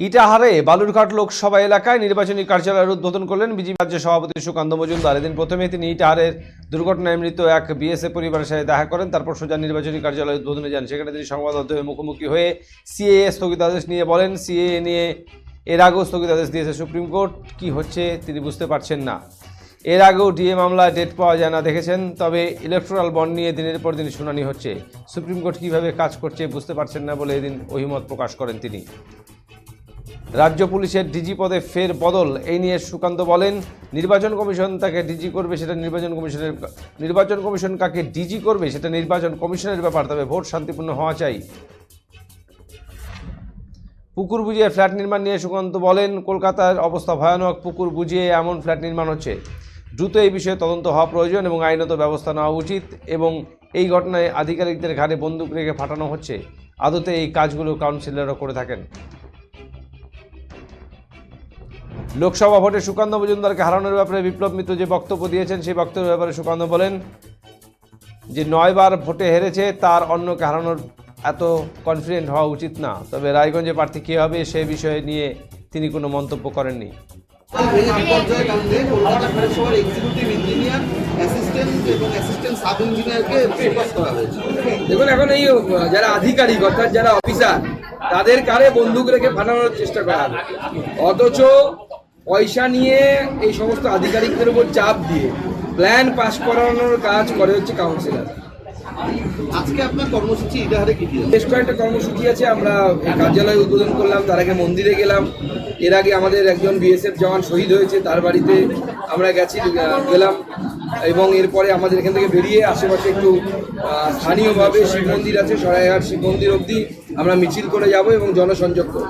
ইটাহারে বালুরঘাট লোকসভা এলাকায় নির্বাচনী কার্যালয়ের উদ্বোধন করলেন বিজেপি রাজ্য সভাপতি সুকান্ত মজুমদার। এদিন প্রথমে তিনি ইটাহারের দুর্ঘটনায় মৃত এক বিএসএফ পরিবারের সাথে দেখা করেন, তারপর সোজা নির্বাচনী কার্যালয় উদ্বোধনে যান। সেখানে তিনি সংবাদ মাধ্যমের মুখোমুখি হয়ে সিএএ স্থগিতাদেশ নিয়ে বলেন, সিএএ নিয়ে এর আগেও স্থগিতাদেশ দিয়েছে সুপ্রিম কোর্ট, কি হচ্ছে তিনি বুঝতে পারছেন না। এর আগেও ডিএ মামলায় ডেট পাওয়া যায় না দেখেছেন, তবে ইলেকট্রাল বন্ড নিয়ে দিনের পর দিন শুনানি হচ্ছে। সুপ্রিম কোর্ট কীভাবে কাজ করছে বুঝতে পারছেন না বলে এদিন অভিমত প্রকাশ করেন তিনি। রাজ্য পুলিশের ডিজি পদে ফের বদল, এই নিয়ে সুকান্ত বলেন, নির্বাচন কমিশন তাকে ডিজি করবে সেটা নির্বাচন কমিশন কাকে ডিজি করবে সেটা নির্বাচন কমিশনের ব্যাপার, তবে ভোট শান্তিপূর্ণ হওয়া চাই। পুকুর বুঝিয়ে ফ্ল্যাট নির্মাণ নিয়ে সুকান্ত বলেন, কলকাতার অবস্থা ভয়ানক, পুকুর বুঝিয়ে এমন ফ্ল্যাট নির্মাণ হচ্ছে। দ্রুত এই বিষয়ে তদন্ত হওয়া প্রয়োজন এবং আইনত ব্যবস্থা নেওয়া উচিত, এবং এই ঘটনায় আধিকারিকদের ঘাড়ে বন্দুক রেখে ফাটানো হচ্ছে। আদতে এই কাজগুলো কাউন্সিলররা করে থাকেন। লোকসভা ভোটে সুকান্ত মজুমদারকে হারানোর ব্যাপারে বিপ্লব মিত্র যে বক্তব্য দিয়েছেন, সেই বক্তব্যের ব্যাপারে সুকান্ত বলেন যে 9 বার ভোটে হেরেছে, তার অন্যকে হারানোর এত কনফিডেন্ট হওয়া উচিত না। তবে রায়গঞ্জে প্রার্থী কে হবে সে বিষয়ে নিয়ে তিনি কোনো মন্তব্য করেননি। দেখুন, এখন এই যারা আধিকারিক অর্থাৎ যারা অফিসার, তাদের কারে বন্দুক রেখে ফাটানোর চেষ্টা করা হবে, অথচ পয়সা নিয়ে এই সমস্ত আধিকারিকদের উপর চাপ দিয়ে প্ল্যান পাস করানোর কাজ করে হচ্ছে কাউন্সিলর। আজকে আপনার কর্মসূচি ইটাহারে কি? বেশ কয়েকটা কর্মসূচি আছে। আমরা কার্যালয় উদ্বোধন করলাম, তার আগে মন্দিরে গেলাম। এর আগে আমাদের একজন বিএসএফ জওয়ান শহীদ হয়েছে, তার বাড়িতে আমরা গেলাম, এবং এরপরে আমাদের এখান থেকে বেরিয়ে আশেপাশে একটু স্থানীয়ভাবে শিব মন্দির আছে, সরাইহাট শিব মন্দির অবধি আমরা মিছিল করে যাব এবং জনসংযোগ করব।